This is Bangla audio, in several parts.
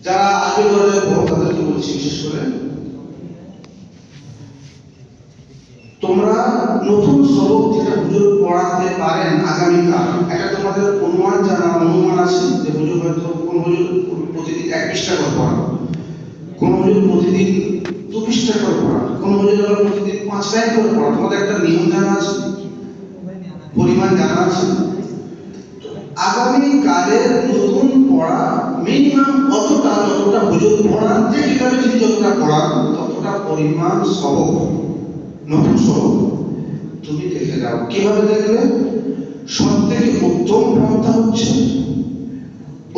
যারা আগে ধরে বড় তাদেরকে বলছি বিশেষ করে তোমরা নতুন সবক যেটা হুজুর পড়াতে পারেন আগামীকাল, এটা তোমাদের অনুমান আছে যে হুজুর হয়তো কোন হুজুর প্রতিদিন 1 পৃষ্ঠা করে পড়ান, কোন হুজুর প্রতিদিন 2 পৃষ্ঠা করে পড়ান, কোন হুজুর আবার প্রতিদিন 5 লাইন করে পড়ান। তোমাদের একটা নিয়ম জানা আছে, পরিমাণ জানা আছে। আগামীকালের নতুন পড়া মিনিমাম যতটা হুজুর পড়ান, যে কিতাবে তিনি যতটা পড়ান ততটা পরিমাণ সবক, নতুন সবক তুমি দেখে যাও। কিভাবে দেখবে? সবথেকে উত্তম পন্থা হচ্ছে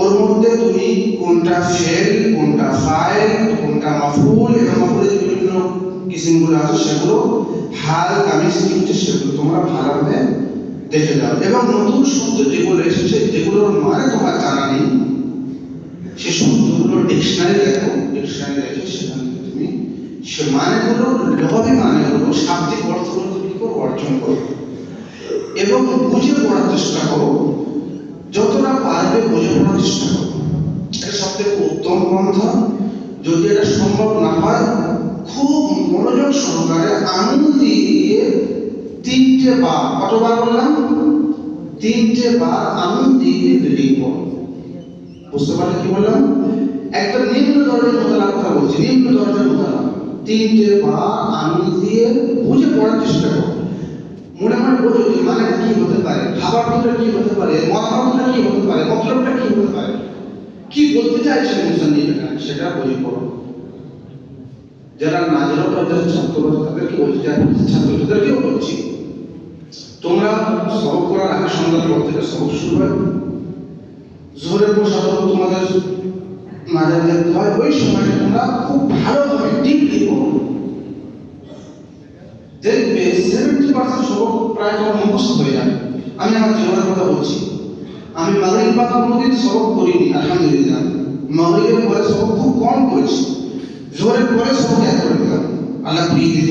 ওর মধ্যে তুমি কোনটা ফেল, কোনটা ফাইল, কোনটা মাফউল এবং মাফউলের বিভিন্ন কিসিমগুলো আছে সেগুলো হাল কামিজ কি হচ্ছে সেগুলো তোমরা ভালোভাবে দেখে যাও। এবং নতুন শব্দ যেগুলো এসেছে যেগুলোর মানে তোমার জানা নেই সে শব্দগুলো ডিকশনারি দেখো, ডিকশনারি দেখে সেখান থেকে তুমি সে মানেগুলো, লঘবী মানেগুলো, শাব্দিক অর্থগুলো তুমি অর্জন করো এবং বুঝে পড়ার চেষ্টা করো। যতটা পারবে বুঝে পড়ার চেষ্টা করো, এটা সবথেকে উত্তম পন্থা। যদি এটা সম্ভব না হয় খুব মনোযোগ সহকারে আঙুল দিয়ে 3টে বার, কতবার বললাম? 3টে বার আঙুল দিয়ে রিডিং করো। বুঝতে পারলে কি বললাম? একটা নিম্ন দরজার মোতালার কথা বলছি, নিম্ন দরজার মোতালা 3টে বার আঙুল দিয়ে বুঝে পড়ার চেষ্টা করো। মনে মনে বোঝো যে মানেটা কি হতে পারে, ভাবার্থটা কি হতে পারে, মর্মার্থটা কি হতে পারে, মতলবটা কি হতে পারে, কি বলতে চাইছে মুসান্নিফ এখানে সেটা বুঝে পড়ো। যারা নাজেরা পর্যায়ের ছাত্র তাদেরকে বলছি, যারা ছাত্র তাদেরকেও বলছি, তোমরা সবক করার আগে সন্ধ্যার পর থেকে সবক শুরু হয়, জোহরের পর সাধারণত তোমাদের নাজেরা দেখতে হয়, ওই সময়টা তোমরা খুব ভালোভাবে ডিপলি পড়ো। দেখবে 70% সবক প্রায় তোমার মুখস্থ হয়ে যাবে। আমি আমার জীবনের কথা বলছি, আমি মাগরিব বা কোনোদিন সবক করিনি আলহামদুলিল্লাহ। মাগরিবের পরে সবক খুব কম করেছি, জোহরের পরে সবক এক করে দিলাম, আল্লাহ ফিরিয়ে দিত।